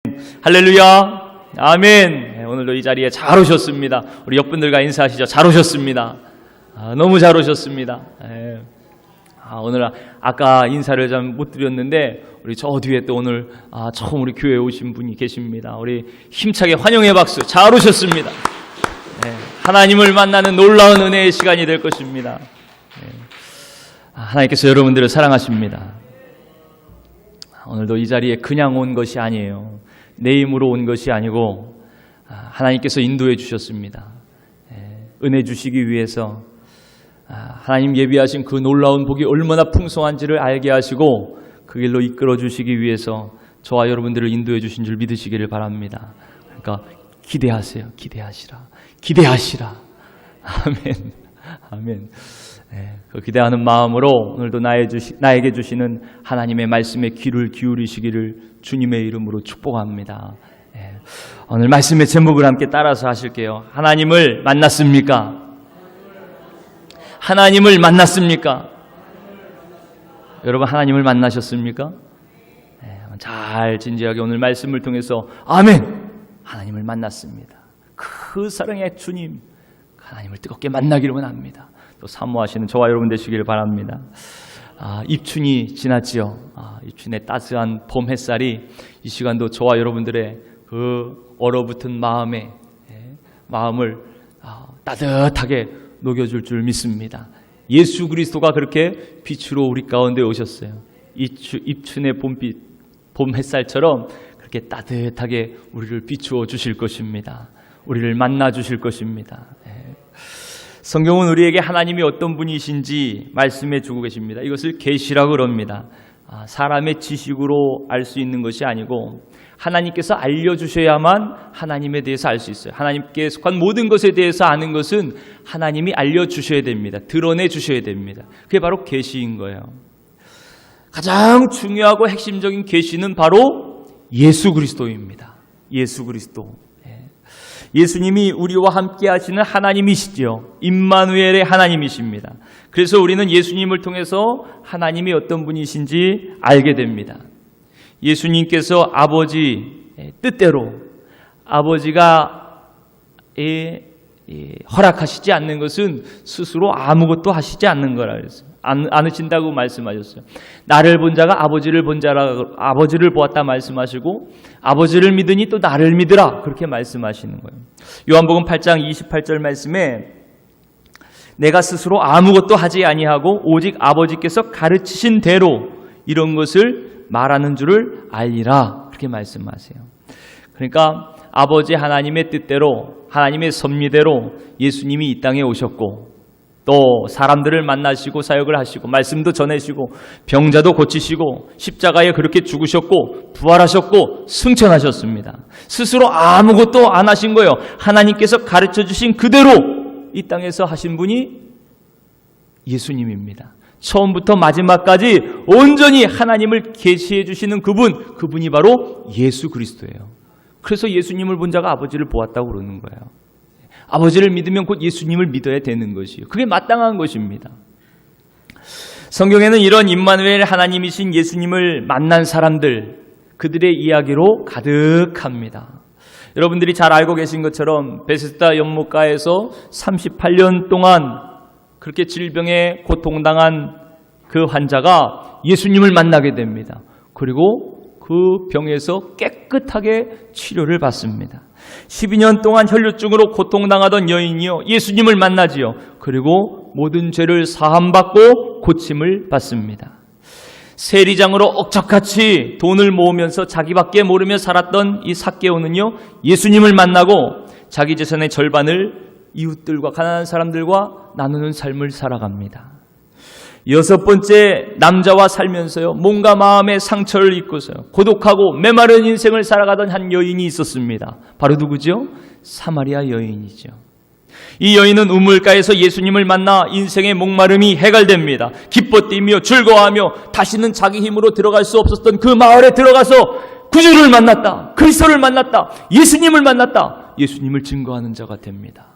할렐루야. 아멘. 오늘도 이 자리에 잘 오셨습니다. 우리 옆분들과 인사하시죠. 잘 오셨습니다. 너무 잘 오셨습니다. 오늘 아까 인사를 좀 못 드렸는데 우리 저 뒤에 또 오늘 처음 우리 교회에 오신 분이 계십니다. 우리 힘차게 환영의 박수. 잘 오셨습니다. 하나님을 만나는 놀라운 은혜의 시간이 될 것입니다. 하나님께서 여러분들을 사랑하십니다. 오늘도 이 자리에 그냥 온 것이 아니에요. 내 힘으로 온 것이 아니고 하나님께서 인도해 주셨습니다. 은혜 주시기 위해서 하나님 예비하신 그 놀라운 복이 얼마나 풍성한지를 알게 하시고 그 길로 이끌어 주시기 위해서 저와 여러분들을 인도해 주신 줄 믿으시기를 바랍니다. 그러니까 기대하세요. 기대하시라. 아멘. 아멘. 그 기대하는 마음으로 오늘도 나에게 주시는 하나님의 말씀에 귀를 기울이시기를 주님의 이름으로 축복합니다. 오늘 말씀의 제목을 함께 따라서 하실게요. 하나님을 만났습니까? 하나님을 만났습니까? 여러분 하나님을 만나셨습니까? 잘 진지하게 오늘 말씀을 통해서 아멘! 하나님을 만났습니다. 그 사랑의 주님 하나님을 뜨겁게 만나기를 원합니다. 또 사모하시는 저와 여러분 되시기를 바랍니다. 입춘이 지났지요. 입춘의 따스한 봄 햇살이 이 시간도 저와 여러분들의 그 얼어붙은 마음을 따뜻하게 녹여줄 줄 믿습니다. 예수 그리스도가 그렇게 빛으로 우리 가운데 오셨어요. 입춘의 봄 햇살처럼 그렇게 따뜻하게 우리를 비추어 주실 것입니다. 우리를 만나 주실 것입니다. 성경은 우리에게 하나님이 어떤 분이신지 말씀해 주고 계십니다. 이것을 계시라고 그럽니다. 사람의 지식으로 알 수 있는 것이 아니고 하나님께서 알려주셔야만 하나님에 대해서 알 수 있어요. 하나님께 속한 모든 것에 대해서 아는 것은 하나님이 알려주셔야 됩니다. 드러내 주셔야 됩니다. 그게 바로 계시인 거예요. 가장 중요하고 핵심적인 계시는 바로 예수 그리스도입니다. 예수 그리스도. 예수님이 우리와 함께 하시는 하나님이시죠. 임마누엘의 하나님이십니다. 그래서 우리는 예수님을 통해서 하나님이 어떤 분이신지 알게 됩니다. 예수님께서 아버지 뜻대로 아버지가 허락하시지 않는 것은 스스로 아무것도 하시지 않는 거라 그랬어요. 않으신다고 말씀하셨어요. 나를 본 자가 아버지를 보았다 말씀하시고 아버지를 믿으니 또 나를 믿으라 그렇게 말씀하시는 거예요. 요한복음 8장 28절 말씀에 내가 스스로 아무것도 하지 아니하고 오직 아버지께서 가르치신 대로 이런 것을 말하는 줄을 알리라 그렇게 말씀하세요. 그러니까 아버지 하나님의 뜻대로 하나님의 섭리대로 예수님이 이 땅에 오셨고 또 사람들을 만나시고 사역을 하시고 말씀도 전해시고 병자도 고치시고 십자가에 그렇게 죽으셨고 부활하셨고 승천하셨습니다. 스스로 아무것도 안 하신 거예요. 하나님께서 가르쳐 주신 그대로 이 땅에서 하신 분이 예수님입니다. 처음부터 마지막까지 온전히 하나님을 계시해 주시는 그분이 바로 예수 그리스도예요. 그래서 예수님을 본 자가 아버지를 보았다고 그러는 거예요. 아버지를 믿으면 곧 예수님을 믿어야 되는 것이에요. 그게 마땅한 것입니다. 성경에는 이런 임마누엘 하나님이신 예수님을 만난 사람들, 그들의 이야기로 가득합니다. 여러분들이 잘 알고 계신 것처럼 베세스다 연못가에서 38년 동안 그렇게 질병에 고통당한 그 환자가 예수님을 만나게 됩니다. 그리고 그 병에서 깨끗하게 치료를 받습니다. 12년 동안 혈류증으로 고통당하던 여인이요 예수님을 만나지요. 그리고 모든 죄를 사함받고 고침을 받습니다. 세리장으로 억척같이 돈을 모으면서 자기밖에 모르며 살았던 이 삭개오는요 예수님을 만나고 자기 재산의 절반을 이웃들과 가난한 사람들과 나누는 삶을 살아갑니다. 6번째, 남자와 살면서요 몸과 마음의 상처를 입고서요 고독하고 메마른 인생을 살아가던 한 여인이 있었습니다. 바로 누구죠? 사마리아 여인이죠. 이 여인은 우물가에서 예수님을 만나 인생의 목마름이 해결됩니다. 기뻐 뛰며 즐거워하며 다시는 자기 힘으로 들어갈 수 없었던 그 마을에 들어가서 구주를 만났다. 그리스도를 만났다. 예수님을 만났다. 예수님을 증거하는 자가 됩니다.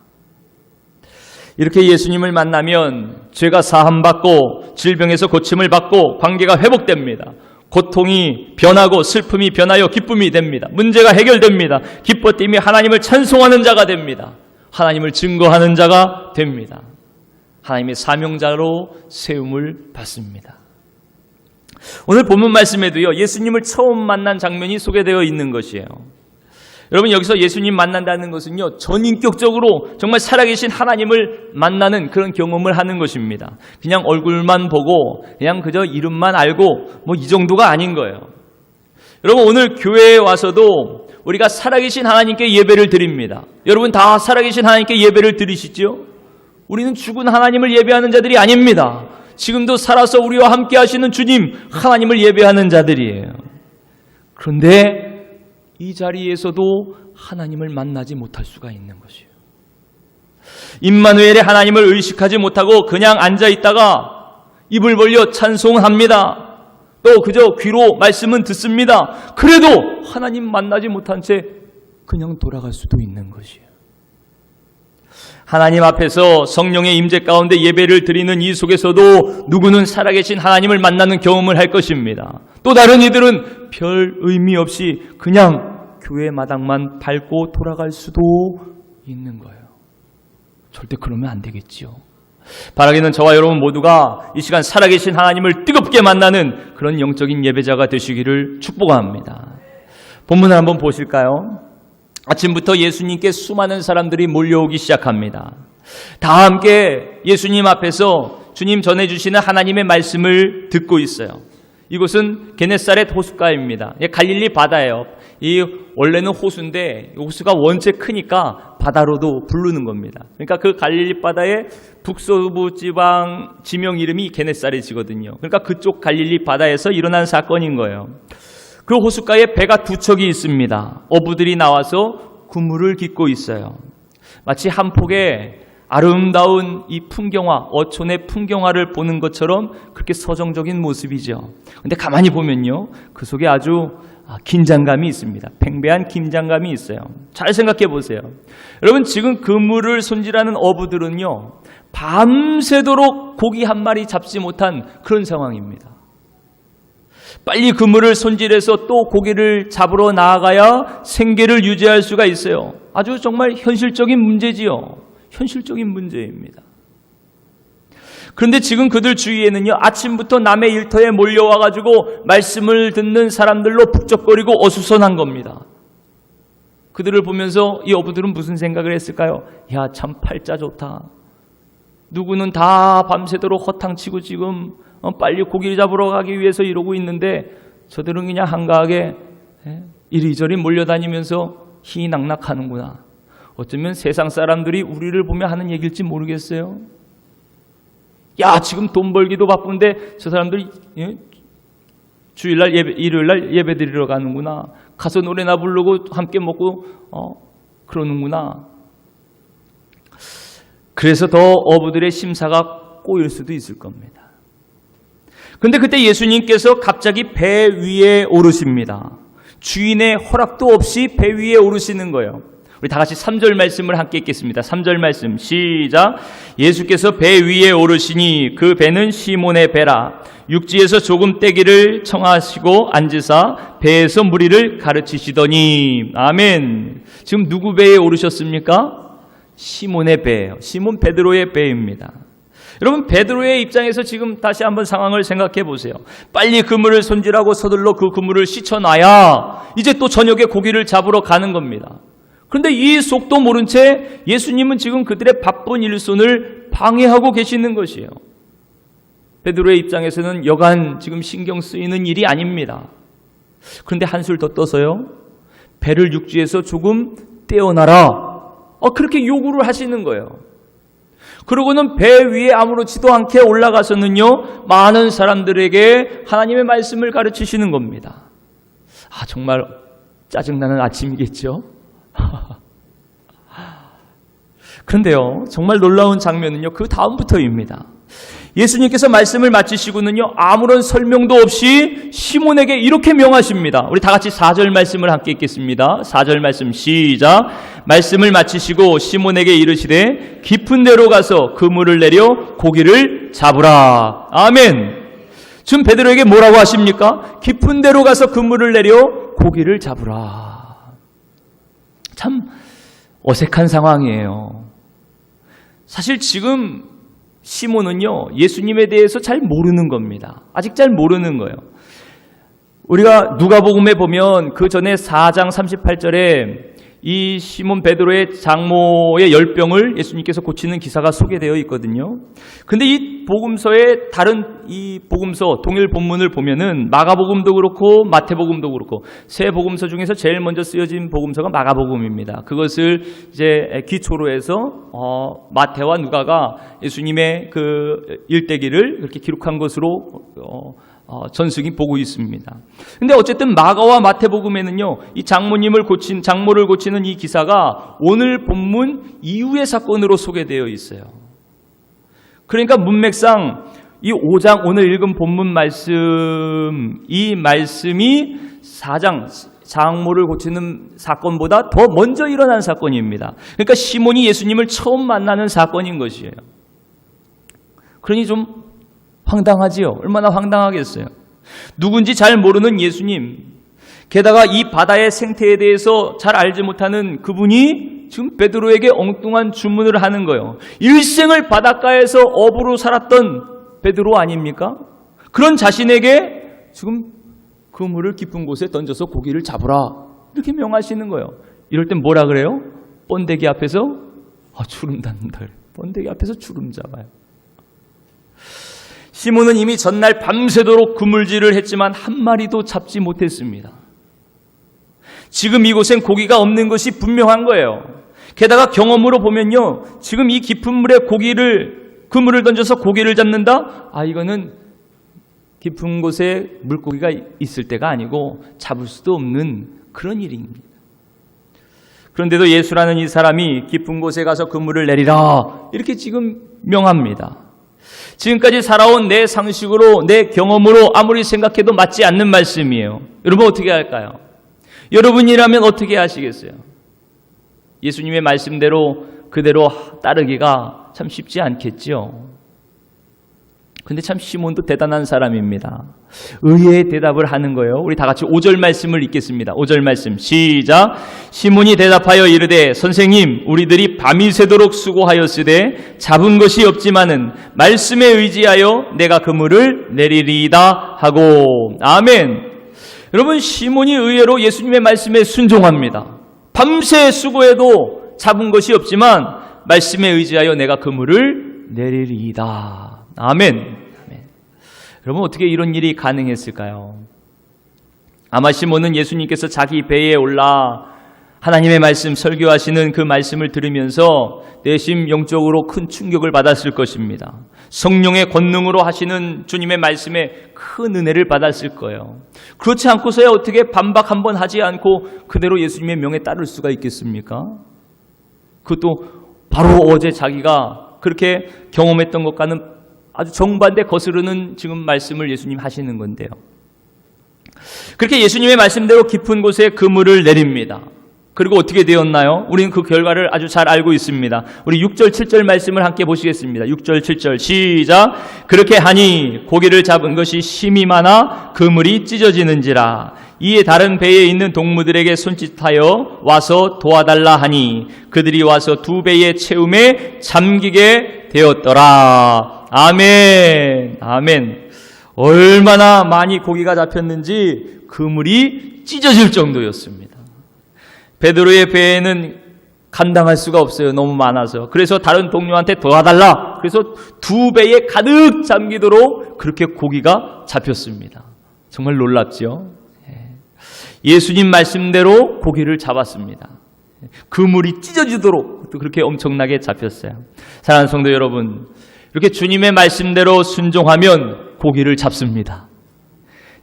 이렇게 예수님을 만나면 죄가 사함받고 질병에서 고침을 받고 관계가 회복됩니다. 고통이 변하고 슬픔이 변하여 기쁨이 됩니다. 문제가 해결됩니다. 기뻐 뛰며 하나님을 찬송하는 자가 됩니다. 하나님을 증거하는 자가 됩니다. 하나님의 사명자로 세움을 받습니다. 오늘 본문 말씀에도요, 예수님을 처음 만난 장면이 소개되어 있는 것이에요. 여러분, 여기서 예수님 만난다는 것은요, 전인격적으로 정말 살아계신 하나님을 만나는 그런 경험을 하는 것입니다. 그냥 얼굴만 보고 그냥 그저 이름만 알고 뭐 이 정도가 아닌 거예요. 여러분, 오늘 교회에 와서도 우리가 살아계신 하나님께 예배를 드립니다. 여러분 다 살아계신 하나님께 예배를 드리시죠? 우리는 죽은 하나님을 예배하는 자들이 아닙니다. 지금도 살아서 우리와 함께 하시는 주님 하나님을 예배하는 자들이에요. 그런데 이 자리에서도 하나님을 만나지 못할 수가 있는 것이에요. 임마누엘의 하나님을 의식하지 못하고 그냥 앉아있다가 입을 벌려 찬송합니다. 또 그저 귀로 말씀은 듣습니다. 그래도 하나님 만나지 못한 채 그냥 돌아갈 수도 있는 것이에요. 하나님 앞에서 성령의 임재 가운데 예배를 드리는 이 속에서도 누구는 살아계신 하나님을 만나는 경험을 할 것입니다. 또 다른 이들은 별 의미 없이 그냥 교회 마당만 밟고 돌아갈 수도 있는 거예요. 절대 그러면 안 되겠지요. 바라기는 저와 여러분 모두가 이 시간 살아계신 하나님을 뜨겁게 만나는 그런 영적인 예배자가 되시기를 축복합니다. 본문을 한번 보실까요? 아침부터 예수님께 수많은 사람들이 몰려오기 시작합니다. 다 함께 예수님 앞에서 주님 전해주시는 하나님의 말씀을 듣고 있어요. 이곳은 게네사렛 호숫가입니다. 갈릴리 바다예요. 이 원래는 호수인데 호수가 원체 크니까 바다로도 부르는 겁니다. 그러니까 그 갈릴리 바다의 북서부 지방 지명 이름이 게네사렛이거든요. 그러니까 그쪽 갈릴리 바다에서 일어난 사건인 거예요. 그 호숫가에 배가 두 척이 있습니다. 어부들이 나와서 그물을 깃고 있어요. 마치 한 폭의 아름다운 이 풍경화, 어촌의 풍경화를 보는 것처럼 그렇게 서정적인 모습이죠. 근데 가만히 보면요, 그 속에 아주 긴장감이 있습니다. 팽배한 긴장감이 있어요. 잘 생각해 보세요. 여러분, 지금 그물을 손질하는 어부들은요, 밤새도록 고기 한 마리 잡지 못한 그런 상황입니다. 빨리 그물을 손질해서 또 고기를 잡으러 나아가야 생계를 유지할 수가 있어요. 아주 정말 현실적인 문제지요. 현실적인 문제입니다. 그런데 지금 그들 주위에는요, 아침부터 남의 일터에 몰려와가지고 말씀을 듣는 사람들로 북적거리고 어수선한 겁니다. 그들을 보면서 이 어부들은 무슨 생각을 했을까요? 야, 참 팔자 좋다. 누구는 다 밤새도록 허탕치고 지금 빨리 고기를 잡으러 가기 위해서 이러고 있는데 저들은 그냥 한가하게 이리저리 몰려다니면서 희낙낙하는구나. 어쩌면 세상 사람들이 우리를 보며 하는 얘기일지 모르겠어요. 야, 지금 돈 벌기도 바쁜데 저 사람들이 주일날 일요일날 예배 드리러 가는구나. 가서 노래나 부르고 함께 먹고 그러는구나. 그래서 더 어부들의 심사가 꼬일 수도 있을 겁니다. 근데 그때 예수님께서 갑자기 배 위에 오르십니다. 주인의 허락도 없이 배 위에 오르시는 거예요. 우리 다 같이 3절 말씀을 함께 읽겠습니다. 3절 말씀 시작. 예수께서 배 위에 오르시니 그 배는 시몬의 배라. 육지에서 조금 떼기를 청하시고 앉으사 배에서 무리를 가르치시더니. 아멘. 지금 누구 배에 오르셨습니까? 시몬의 배예요. 시몬 베드로의 배입니다. 여러분, 베드로의 입장에서 지금 다시 한번 상황을 생각해 보세요. 빨리 그물을 손질하고 서둘러 그 그물을 씻어놔야 이제 또 저녁에 고기를 잡으러 가는 겁니다. 그런데 이 속도 모른 채 예수님은 지금 그들의 바쁜 일손을 방해하고 계시는 것이에요. 베드로의 입장에서는 여간 지금 신경 쓰이는 일이 아닙니다. 그런데 한술 더 떠서요, 배를 육지에서 조금 떼어놔라. 그렇게 요구를 하시는 거예요. 그러고는 배 위에 아무렇지도 않게 올라가서는요, 많은 사람들에게 하나님의 말씀을 가르치시는 겁니다. 정말 짜증나는 아침이겠죠? 그런데요, 정말 놀라운 장면은요, 그 다음부터입니다. 예수님께서 말씀을 마치시고는요, 아무런 설명도 없이 시몬에게 이렇게 명하십니다. 우리 다 같이 4절 말씀을 함께 읽겠습니다. 4절 말씀 시작. 말씀을 마치시고 시몬에게 이르시되 깊은 데로 가서 그물을 내려 고기를 잡으라. 아멘. 지금 베드로에게 뭐라고 하십니까? 깊은 데로 가서 그물을 내려 고기를 잡으라. 참 어색한 상황이에요. 사실 지금 시몬은요, 예수님에 대해서 잘 모르는 겁니다. 아직 잘 모르는 거예요. 우리가 누가복음에 보면 그 전에 4장 38절에 이 시몬 베드로의 장모의 열병을 예수님께서 고치는 기사가 소개되어 있거든요. 근데 이 복음서의 다른 이 복음서 동일 본문을 보면은 마가복음도 그렇고 마태복음도 그렇고 세 복음서 중에서 제일 먼저 쓰여진 복음서가 마가복음입니다. 그것을 이제 기초로 해서 마태와 누가가 예수님의 그 일대기를 그렇게 기록한 것으로 전승이 보고 있습니다. 근데 어쨌든 마가와 마태복음에는요, 이 장모를 고치는 이 기사가 오늘 본문 이후의 사건으로 소개되어 있어요. 그러니까 문맥상 이 5장 오늘 읽은 본문 말씀, 이 말씀이 4장 장모를 고치는 사건보다 더 먼저 일어난 사건입니다. 그러니까 시몬이 예수님을 처음 만나는 사건인 것이에요. 그러니 좀 황당하지요. 얼마나 황당하겠어요. 누군지 잘 모르는 예수님, 게다가 이 바다의 생태에 대해서 잘 알지 못하는 그분이 지금 베드로에게 엉뚱한 주문을 하는 거예요. 일생을 바닷가에서 어부로 살았던 베드로 아닙니까? 그런 자신에게 지금 그물을 깊은 곳에 던져서 고기를 잡으라 이렇게 명하시는 거예요. 이럴 땐 뭐라 그래요? 번데기 앞에서 주름 닿는다 그래요. 번데기 앞에서 주름 잡아요. 시몬은 이미 전날 밤새도록 그물질을 했지만 한 마리도 잡지 못했습니다. 지금 이곳엔 고기가 없는 것이 분명한 거예요. 게다가 경험으로 보면요, 지금 이 깊은 물에 그물을 던져서 고기를 잡는다? 이거는 깊은 곳에 물고기가 있을 때가 아니고 잡을 수도 없는 그런 일입니다. 그런데도 예수라는 이 사람이 깊은 곳에 가서 그물을 내리라 이렇게 지금 명합니다. 지금까지 살아온 내 상식으로, 내 경험으로 아무리 생각해도 맞지 않는 말씀이에요. 여러분 어떻게 할까요? 여러분이라면 어떻게 하시겠어요? 예수님의 말씀대로 그대로 따르기가 참 쉽지 않겠죠. 근데 참 시몬도 대단한 사람입니다. 의외의 대답을 하는 거예요. 우리 다 같이 5절 말씀을 읽겠습니다. 5절 말씀 시작. 시몬이 대답하여 이르되 선생님 우리들이 밤이 새도록 수고하였으되 잡은 것이 없지만은 말씀에 의지하여 내가 그물을 내리리이다 하고. 아멘. 여러분 시몬이 의외로 예수님의 말씀에 순종합니다. 밤새 수고해도 잡은 것이 없지만 말씀에 의지하여 내가 그물을 내리리이다. 아멘. 아멘. 여러분 어떻게 이런 일이 가능했을까요? 아마 시몬은 예수님께서 자기 배에 올라 하나님의 말씀 설교하시는 그 말씀을 들으면서 내심 영적으로 큰 충격을 받았을 것입니다. 성령의 권능으로 하시는 주님의 말씀에 큰 은혜를 받았을 거예요. 그렇지 않고서야 어떻게 반박 한번 하지 않고 그대로 예수님의 명에 따를 수가 있겠습니까? 그것도 바로 어제 자기가 그렇게 경험했던 것과는 아주 정반대 거스르는 지금 말씀을 예수님 하시는 건데요. 그렇게 예수님의 말씀대로 깊은 곳에 그물을 내립니다. 그리고 어떻게 되었나요? 우리는 그 결과를 아주 잘 알고 있습니다. 우리 6절 7절 말씀을 함께 보시겠습니다. 6절 7절 시작. 그렇게 하니 고기를 잡은 것이 심이 많아 그물이 찢어지는지라. 이에 다른 배에 있는 동무들에게 손짓하여 와서 도와달라 하니 그들이 와서 두 배의 채움에 잠기게 되었더라. 아멘. 아멘. 얼마나 많이 고기가 잡혔는지 그물이 찢어질 정도였습니다. 베드로의 배에는 감당할 수가 없어요. 너무 많아서. 그래서 다른 동료한테 도와달라. 그래서 두 배에 가득 잠기도록 그렇게 고기가 잡혔습니다. 정말 놀랍죠? 예수님 말씀대로 고기를 잡았습니다. 그물이 찢어지도록 또 그렇게 엄청나게 잡혔어요. 사랑하는 성도 여러분, 이렇게 주님의 말씀대로 순종하면 고기를 잡습니다.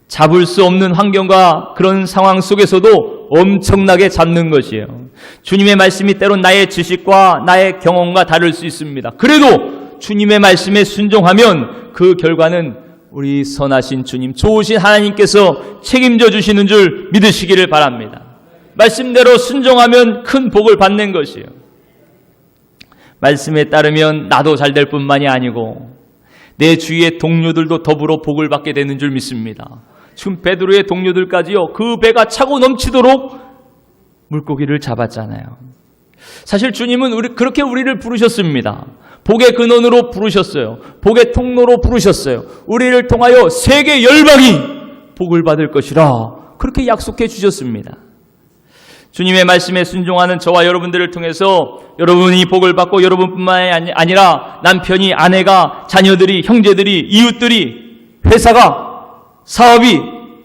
잡을 수 없는 환경과 그런 상황 속에서도 엄청나게 잡는 것이에요. 주님의 말씀이 때론 나의 지식과 나의 경험과 다를 수 있습니다. 그래도 주님의 말씀에 순종하면 그 결과는 우리 선하신 주님, 좋으신 하나님께서 책임져 주시는 줄 믿으시기를 바랍니다. 말씀대로 순종하면 큰 복을 받는 것이에요. 말씀에 따르면 나도 잘 될 뿐만이 아니고 내 주위의 동료들도 더불어 복을 받게 되는 줄 믿습니다. 지금 베드로의 동료들까지요, 그 배가 차고 넘치도록 물고기를 잡았잖아요. 사실 주님은 그렇게 우리를 부르셨습니다. 복의 근원으로 부르셨어요. 복의 통로로 부르셨어요. 우리를 통하여 세계 열방이 복을 받을 것이라 그렇게 약속해 주셨습니다. 주님의 말씀에 순종하는 저와 여러분들을 통해서 여러분이 복을 받고 여러분뿐만 아니라 남편이, 아내가, 자녀들이, 형제들이, 이웃들이, 회사가, 사업이,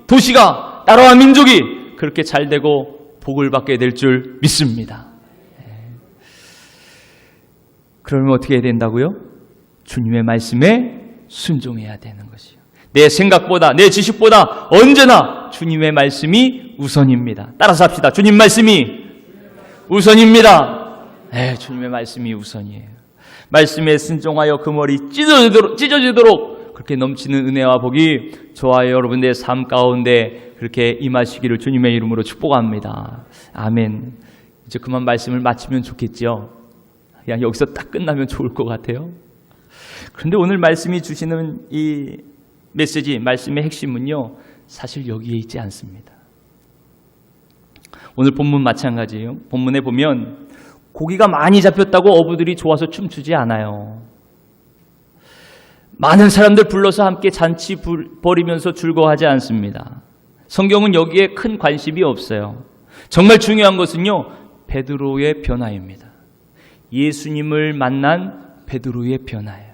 도시가, 나라와 민족이 그렇게 잘 되고 복을 받게 될 줄 믿습니다. 그러면 어떻게 해야 된다고요? 주님의 말씀에 순종해야 되는 것이요. 내 생각보다, 내 지식보다 언제나 주님의 말씀이 우선입니다. 따라서 합시다. 주님 말씀이 우선입니다. 주님의 말씀이 우선이에요. 말씀에 순종하여 그 머리 찢어지도록 그렇게 넘치는 은혜와 복이 저와 여러분들의 삶 가운데 그렇게 임하시기를 주님의 이름으로 축복합니다. 아멘. 이제 그만 말씀을 마치면 좋겠죠. 그냥 여기서 딱 끝나면 좋을 것 같아요. 그런데 오늘 말씀이 주시는 이 메시지, 말씀의 핵심은요, 사실 여기에 있지 않습니다. 오늘 본문 마찬가지예요. 본문에 보면 고기가 많이 잡혔다고 어부들이 좋아서 춤추지 않아요. 많은 사람들 불러서 함께 잔치 벌이면서 즐거워하지 않습니다. 성경은 여기에 큰 관심이 없어요. 정말 중요한 것은요, 베드로의 변화입니다. 예수님을 만난 베드로의 변화예요.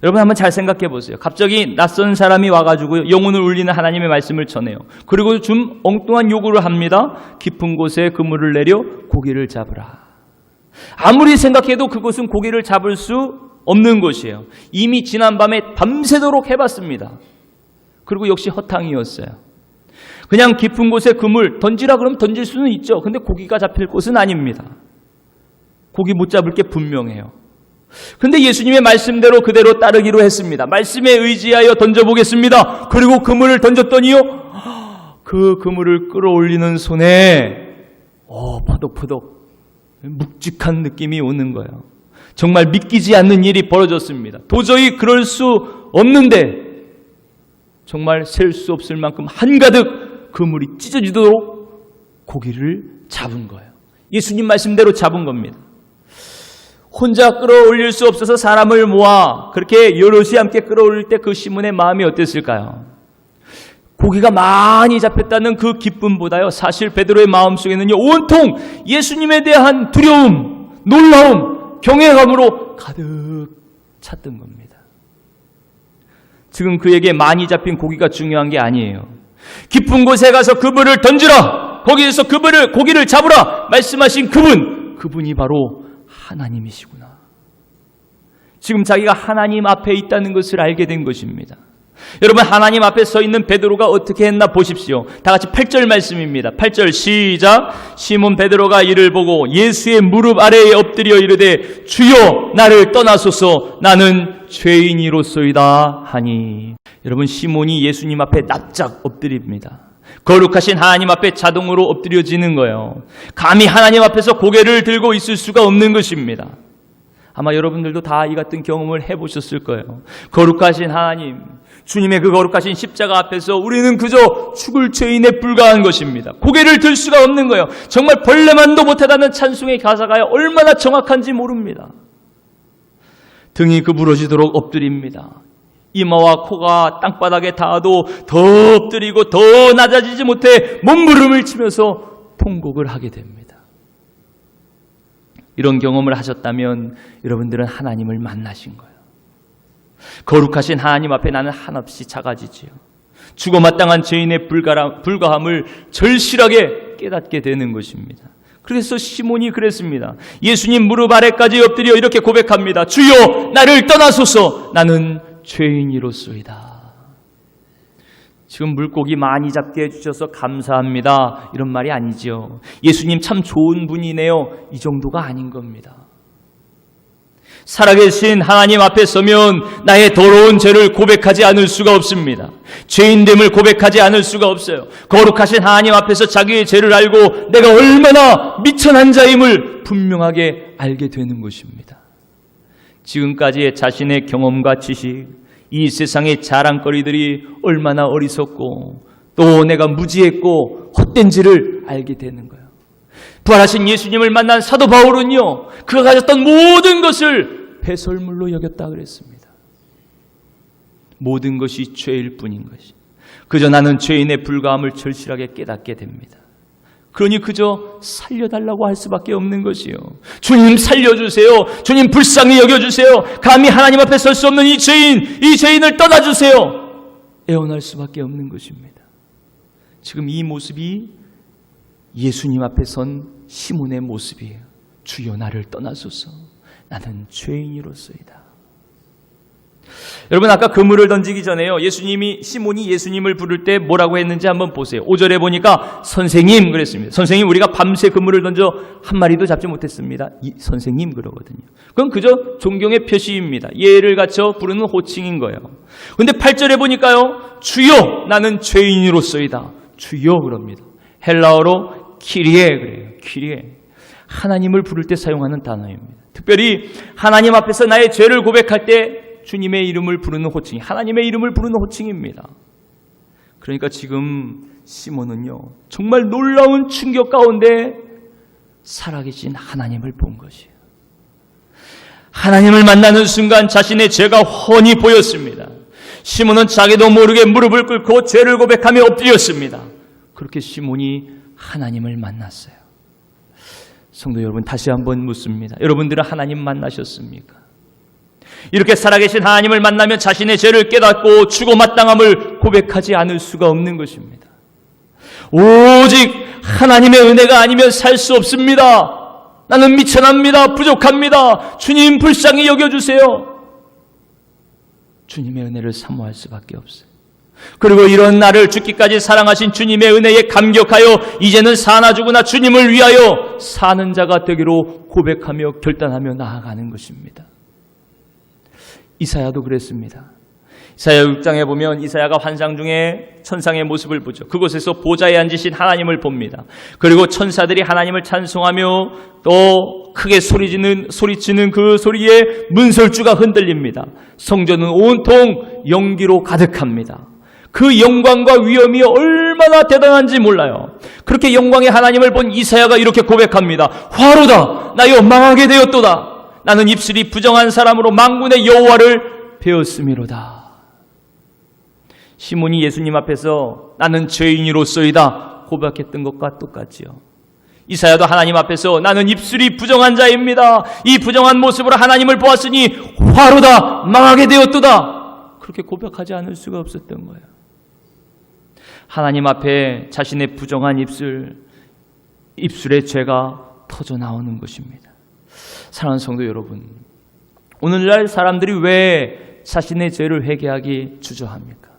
여러분 한번 잘 생각해 보세요. 갑자기 낯선 사람이 와가지고 영혼을 울리는 하나님의 말씀을 전해요. 그리고 좀 엉뚱한 요구를 합니다. 깊은 곳에 그물을 내려 고기를 잡으라. 아무리 생각해도 그곳은 고기를 잡을 수 없는 곳이에요. 이미 지난밤에 밤새도록 해봤습니다. 그리고 역시 허탕이었어요. 그냥 깊은 곳에 그물 던지라 그러면 던질 수는 있죠. 근데 고기가 잡힐 곳은 아닙니다. 고기 못 잡을 게 분명해요. 근데 예수님의 말씀대로 그대로 따르기로 했습니다. 말씀에 의지하여 던져보겠습니다. 그리고 그물을 던졌더니요, 그 그물을 끌어올리는 손에 퍼덕퍼덕 묵직한 느낌이 오는 거예요. 정말 믿기지 않는 일이 벌어졌습니다. 도저히 그럴 수 없는데 정말 셀 수 없을 만큼 한가득 그물이 찢어지도록 고기를 잡은 거예요. 예수님 말씀대로 잡은 겁니다. 혼자 끌어올릴 수 없어서 사람을 모아 그렇게 여럿이 함께 끌어올릴 때 그 시몬의 마음이 어땠을까요? 고기가 많이 잡혔다는 그 기쁨보다요, 사실 베드로의 마음속에는요, 온통 예수님에 대한 두려움, 놀라움, 경외감으로 가득 찼던 겁니다. 지금 그에게 많이 잡힌 고기가 중요한 게 아니에요. 깊은 곳에 가서 그물을 던지라, 거기에서 고기를 잡으라 말씀하신 그분이 바로 하나님이시구나. 지금 자기가 하나님 앞에 있다는 것을 알게 된 것입니다. 여러분, 하나님 앞에 서 있는 베드로가 어떻게 했나 보십시오. 다 같이 8절 말씀입니다. 8절 시작. 시몬 베드로가 이를 보고 예수의 무릎 아래에 엎드려 이르되 주여 나를 떠나소서 나는 죄인이로소이다 하니. 여러분, 시몬이 예수님 앞에 납작 엎드립니다. 거룩하신 하나님 앞에 자동으로 엎드려지는 거예요. 감히 하나님 앞에서 고개를 들고 있을 수가 없는 것입니다. 아마 여러분들도 다 이 같은 경험을 해보셨을 거예요. 거룩하신 하나님, 주님의 그 거룩하신 십자가 앞에서 우리는 그저 죽을 죄인에 불과한 것입니다. 고개를 들 수가 없는 거예요. 정말 벌레만도 못하다는 찬송의 가사가 얼마나 정확한지 모릅니다. 등이 그부러지도록 엎드립니다. 이마와 코가 땅바닥에 닿아도 더 엎드리고 더 낮아지지 못해 몸부림을 치면서 통곡을 하게 됩니다. 이런 경험을 하셨다면 여러분들은 하나님을 만나신 거예요. 거룩하신 하나님 앞에 나는 한없이 작아지지요. 죽어 마땅한 죄인의 불가함을 절실하게 깨닫게 되는 것입니다. 그래서 시몬이 그랬습니다. 예수님 무릎 아래까지 엎드려 이렇게 고백합니다. 주여 나를 떠나소서 나는 죄인이로소이다. 지금 물고기 많이 잡게 해주셔서 감사합니다, 이런 말이 아니죠. 예수님 참 좋은 분이네요, 이 정도가 아닌 겁니다. 살아계신 하나님 앞에 서면 나의 더러운 죄를 고백하지 않을 수가 없습니다. 죄인됨을 고백하지 않을 수가 없어요. 거룩하신 하나님 앞에서 자기의 죄를 알고 내가 얼마나 미천한 자임을 분명하게 알게 되는 것입니다. 지금까지의 자신의 경험과 지식, 이 세상의 자랑거리들이 얼마나 어리석고 또 내가 무지했고 헛된지를 알게 되는 거예요. 부활하신 예수님을 만난 사도 바울은요, 그가 가졌던 모든 것을 배설물로 여겼다 그랬습니다. 모든 것이 죄일 뿐인 것이. 그저 나는 죄인의 불가함을 절실하게 깨닫게 됩니다. 그러니 그저 살려달라고 할 수밖에 없는 것이요. 주님 살려주세요. 주님 불쌍히 여겨주세요. 감히 하나님 앞에 설 수 없는 이 죄인을 떠나주세요. 애원할 수밖에 없는 것입니다. 지금 이 모습이 예수님 앞에 선 시몬의 모습이에요. 주여 나를 떠나소서. 나는 죄인이로소이다. 여러분, 아까 그물을 던지기 전에요, 시몬이 예수님을 부를 때 뭐라고 했는지 한번 보세요. 5절에 보니까 선생님 그랬습니다. 선생님, 우리가 밤새 그물을 던져 한 마리도 잡지 못했습니다. 선생님 그러거든요. 그건 그저 존경의 표시입니다. 예를 갖춰 부르는 호칭인 거예요. 그런데 8절에 보니까요, 주여 나는 죄인으로서이다. 주여 그럽니다. 헬라어로 키리에 그래요. 키리에. 하나님을 부를 때 사용하는 단어입니다. 특별히 하나님 앞에서 나의 죄를 고백할 때 주님의 이름을 부르는 호칭이, 하나님의 이름을 부르는 호칭입니다. 그러니까 지금 시몬은요, 정말 놀라운 충격 가운데 살아계신 하나님을 본 것이에요. 하나님을 만나는 순간 자신의 죄가 훤히 보였습니다. 시몬은 자기도 모르게 무릎을 꿇고 죄를 고백하며 엎드렸습니다. 그렇게 시몬이 하나님을 만났어요. 성도 여러분, 다시 한번 묻습니다. 여러분들은 하나님 만나셨습니까? 이렇게 살아계신 하나님을 만나면 자신의 죄를 깨닫고 주고 마땅함을 고백하지 않을 수가 없는 것입니다. 오직 하나님의 은혜가 아니면 살 수 없습니다. 나는 미천합니다. 부족합니다. 주님 불쌍히 여겨주세요. 주님의 은혜를 사모할 수밖에 없어요. 그리고 이런 나를 죽기까지 사랑하신 주님의 은혜에 감격하여 이제는 사나 죽으나 주님을 위하여 사는 자가 되기로 고백하며 결단하며 나아가는 것입니다. 이사야도 그랬습니다. 이사야 6장에 보면 이사야가 환상 중에 천상의 모습을 보죠. 그곳에서 보좌에 앉으신 하나님을 봅니다. 그리고 천사들이 하나님을 찬송하며 또 크게 소리치는 그 소리에 문설주가 흔들립니다. 성전은 온통 연기로 가득합니다. 그 영광과 위엄이 얼마나 대단한지 몰라요. 그렇게 영광의 하나님을 본 이사야가 이렇게 고백합니다. 화로다 나여 망하게 되었도다. 나는 입술이 부정한 사람으로 만군의 여호와를 배웠음이로다. 시몬이 예수님 앞에서 나는 죄인이로소이다 고백했던 것과 똑같지요. 이사야도 하나님 앞에서 나는 입술이 부정한 자입니다. 이 부정한 모습으로 하나님을 보았으니 화로다 망하게 되었도다. 그렇게 고백하지 않을 수가 없었던 거예요. 하나님 앞에 자신의 부정한 입술의 죄가 터져 나오는 것입니다. 사랑하는 성도 여러분, 오늘날 사람들이 왜 자신의 죄를 회개하기 주저합니까?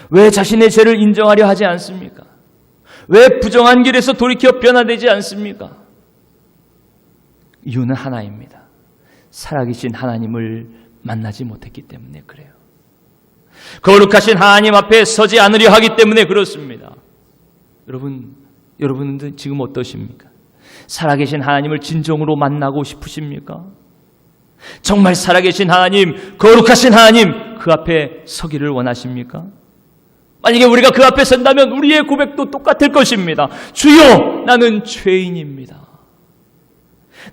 왜 자신의 죄를 인정하려 하지 않습니까? 왜 부정한 길에서 돌이켜 변화되지 않습니까? 이유는 하나입니다. 살아계신 하나님을 만나지 못했기 때문에 그래요. 거룩하신 하나님 앞에 서지 않으려 하기 때문에 그렇습니다. 여러분들 지금 어떠십니까? 살아계신 하나님을 진정으로 만나고 싶으십니까? 정말 살아계신 하나님, 거룩하신 하나님, 그 앞에 서기를 원하십니까? 만약에 우리가 그 앞에 선다면 우리의 고백도 똑같을 것입니다. 주여, 나는 죄인입니다.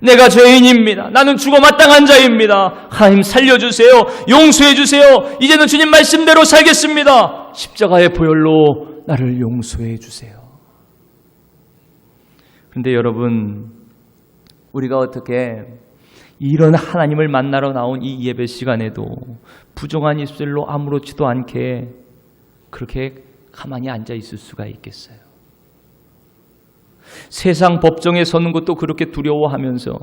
내가 죄인입니다. 나는 죽어 마땅한 자입니다. 하나님 살려주세요. 용서해주세요. 이제는 주님 말씀대로 살겠습니다. 십자가의 보혈로 나를 용서해주세요. 그런데 여러분, 우리가 어떻게 이런 하나님을 만나러 나온 이 예배 시간에도 부정한 입술로 아무렇지도 않게 그렇게 가만히 앉아 있을 수가 있겠어요? 세상 법정에 서는 것도 그렇게 두려워하면서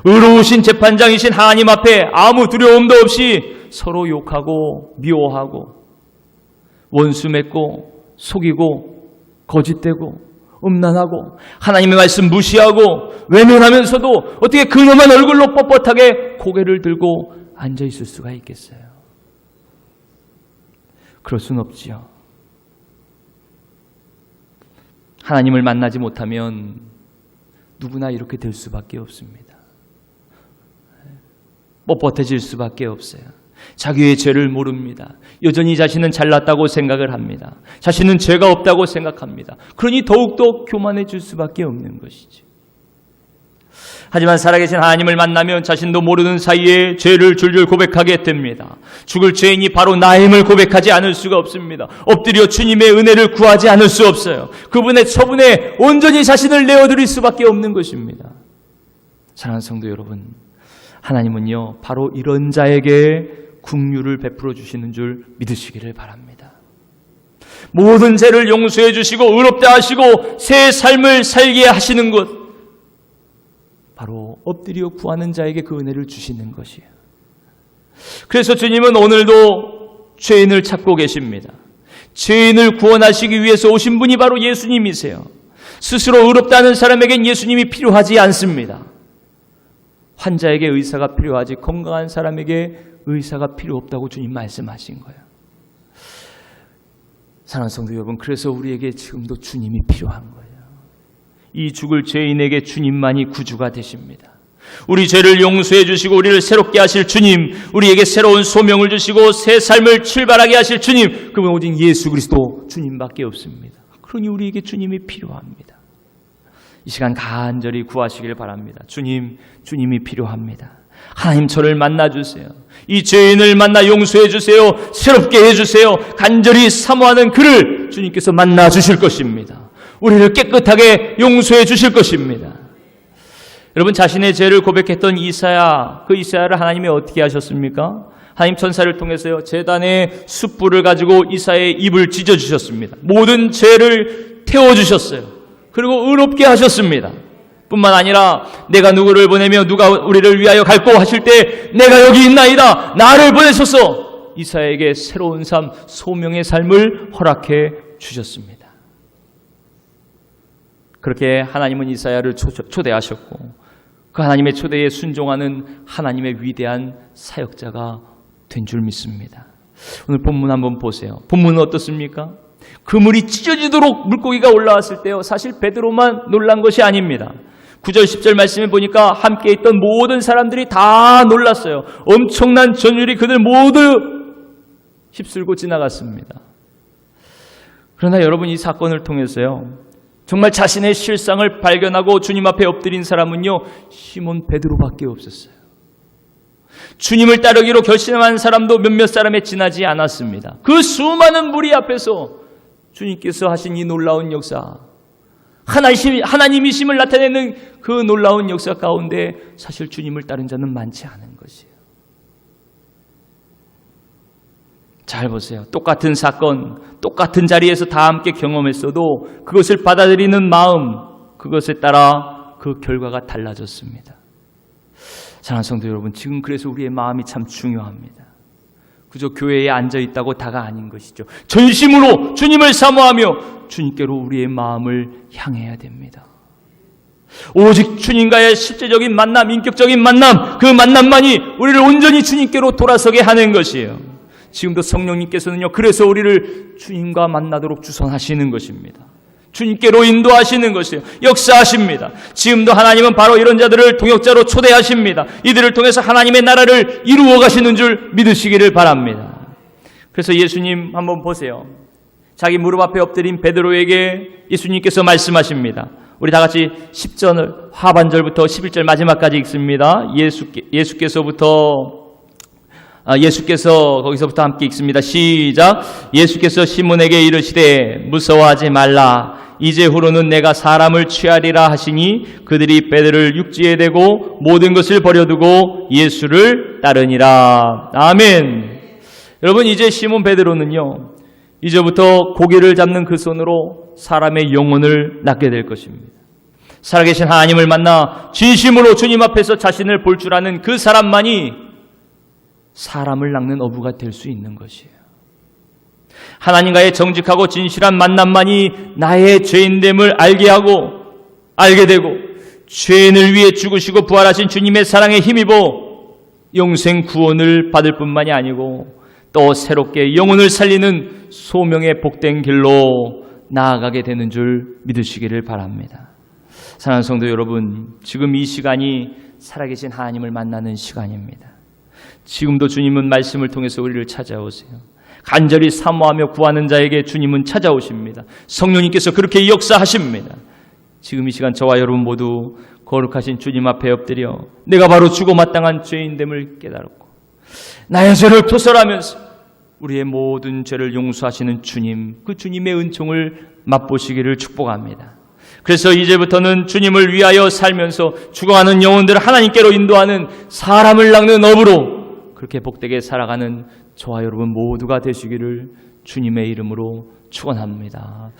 의로우신 재판장이신 하나님 앞에 아무 두려움도 없이 서로 욕하고 미워하고 원수 맺고 속이고 거짓되고 음란하고 하나님의 말씀 무시하고 외면하면서도 어떻게 그놈한 얼굴로 뻣뻣하게 고개를 들고 앉아 있을 수가 있겠어요? 그럴 수는 없지요. 하나님을 만나지 못하면 누구나 이렇게 될 수밖에 없습니다. 뻣뻣해질 수밖에 없어요. 자기의 죄를 모릅니다. 여전히 자신은 잘났다고 생각을 합니다. 자신은 죄가 없다고 생각합니다. 그러니 더욱더 교만해질 수밖에 없는 것이죠. 하지만 살아계신 하나님을 만나면 자신도 모르는 사이에 죄를 줄줄 고백하게 됩니다. 죽을 죄인이 바로 나임을 고백하지 않을 수가 없습니다. 엎드려 주님의 은혜를 구하지 않을 수 없어요. 그분의 처분에 온전히 자신을 내어드릴 수밖에 없는 것입니다. 사랑하는 성도 여러분, 하나님은요 바로 이런 자에게 긍휼을 베풀어 주시는 줄 믿으시기를 바랍니다. 모든 죄를 용서해 주시고 의롭다 하시고 새 삶을 살게 하시는 것, 바로 엎드려 구하는 자에게 그 은혜를 주시는 것이에요. 그래서 주님은 오늘도 죄인을 찾고 계십니다. 죄인을 구원하시기 위해서 오신 분이 바로 예수님이세요. 스스로 의롭다는 사람에겐 예수님이 필요하지 않습니다. 환자에게 의사가 필요하지 건강한 사람에게 의사가 필요 없다고 주님 말씀하신 거예요. 사랑하는 성도 여러분, 그래서 우리에게 지금도 주님이 필요한 거예요. 이 죽을 죄인에게 주님만이 구주가 되십니다. 우리 죄를 용서해 주시고 우리를 새롭게 하실 주님, 우리에게 새로운 소명을 주시고 새 삶을 출발하게 하실 주님, 그분 오직 예수 그리스도 주님밖에 없습니다. 그러니 우리에게 주님이 필요합니다. 이 시간 간절히 구하시길 바랍니다. 주님, 주님이 필요합니다. 하나님, 저를 만나주세요. 이 죄인을 만나 용서해 주세요. 새롭게 해주세요. 간절히 사모하는 그를 주님께서 만나 주실 것입니다. 우리를 깨끗하게 용서해 주실 것입니다. 여러분, 자신의 죄를 고백했던 이사야, 그 이사야를 하나님이 어떻게 하셨습니까? 하나님 천사를 통해서요 제단의 숯불을 가지고 이사야의 입을 찢어주셨습니다. 모든 죄를 태워주셨어요. 그리고 의롭게 하셨습니다. 뿐만 아니라 내가 누구를 보내며 누가 우리를 위하여 갈꼬 하실 때 내가 여기 있나이다, 나를 보내소서, 이사야에게 새로운 삶, 소명의 삶을 허락해 주셨습니다. 그렇게 하나님은 이사야를 초대하셨고 그 하나님의 초대에 순종하는 하나님의 위대한 사역자가 된 줄 믿습니다. 오늘 본문 한번 보세요. 본문은 어떻습니까? 그물이 찢어지도록 물고기가 올라왔을 때요, 사실 베드로만 놀란 것이 아닙니다. 9절 10절 말씀에 보니까 함께 있던 모든 사람들이 다 놀랐어요. 엄청난 전율이 그들 모두 휩쓸고 지나갔습니다. 그러나 여러분, 이 사건을 통해서요 정말 자신의 실상을 발견하고 주님 앞에 엎드린 사람은요 시몬 베드로밖에 없었어요. 주님을 따르기로 결심한 사람도 몇몇 사람에 지나지 않았습니다. 그 수많은 무리 앞에서 주님께서 하신 이 놀라운 역사, 하나님이심을 나타내는 그 놀라운 역사 가운데 사실 주님을 따른 자는 많지 않은 것이에요. 잘 보세요. 똑같은 사건, 똑같은 자리에서 다 함께 경험했어도 그것을 받아들이는 마음, 그것에 따라 그 결과가 달라졌습니다. 사랑하는 성도 여러분, 지금 그래서 우리의 마음이 참 중요합니다. 그저 교회에 앉아있다고 다가 아닌 것이죠. 전심으로 주님을 사모하며 주님께로 우리의 마음을 향해야 됩니다. 오직 주님과의 실제적인 만남, 인격적인 만남, 그 만남만이 우리를 온전히 주님께로 돌아서게 하는 것이에요. 지금도 성령님께서는요 그래서 우리를 주님과 만나도록 주선하시는 것입니다. 주님께로 인도하시는 것이에요. 역사하십니다. 지금도 하나님은 바로 이런 자들을 동역자로 초대하십니다. 이들을 통해서 하나님의 나라를 이루어 가시는 줄 믿으시기를 바랍니다. 그래서 예수님 한번 보세요. 자기 무릎 앞에 엎드린 베드로에게 예수님께서 말씀하십니다. 우리 다 같이 10절 하반절부터 11절 마지막까지 읽습니다. 예수께서 거기서부터 함께 읽습니다. 시작. 예수께서 시몬에게 이르시되 무서워하지 말라. 이제후로는 내가 사람을 취하리라 하시니 그들이 베드로를 육지에 대고 모든 것을 버려두고 예수를 따르니라. 아멘. 여러분, 이제 시몬 베드로는요 이제부터 고기를 잡는 그 손으로 사람의 영혼을 낳게 될 것입니다. 살아계신 하나님을 만나 진심으로 주님 앞에서 자신을 볼 줄 아는 그 사람만이 사람을 낳는 어부가 될 수 있는 것이에요. 하나님과의 정직하고 진실한 만남만이 나의 죄인됨을 알게 되고 죄인을 위해 죽으시고 부활하신 주님의 사랑에 힘입어 영생 구원을 받을 뿐만이 아니고 또 새롭게 영혼을 살리는 소명의 복된 길로 나아가게 되는 줄 믿으시기를 바랍니다. 사랑하는 성도 여러분, 지금 이 시간이 살아계신 하나님을 만나는 시간입니다. 지금도 주님은 말씀을 통해서 우리를 찾아오세요. 간절히 사모하며 구하는 자에게 주님은 찾아오십니다. 성령님께서 그렇게 역사하십니다. 지금 이 시간 저와 여러분 모두 거룩하신 주님 앞에 엎드려 내가 바로 주고 마땅한 죄인됨을 깨달았고 나의 죄를 토설하면서 우리의 모든 죄를 용서하시는 주님, 그 주님의 은총을 맛보시기를 축복합니다. 그래서 이제부터는 주님을 위하여 살면서 죽어가는 영혼들을 하나님께로 인도하는 사람을 낚는 업으로 그렇게 복되게 살아가는 저와 여러분 모두가 되시기를 주님의 이름으로 축원합니다.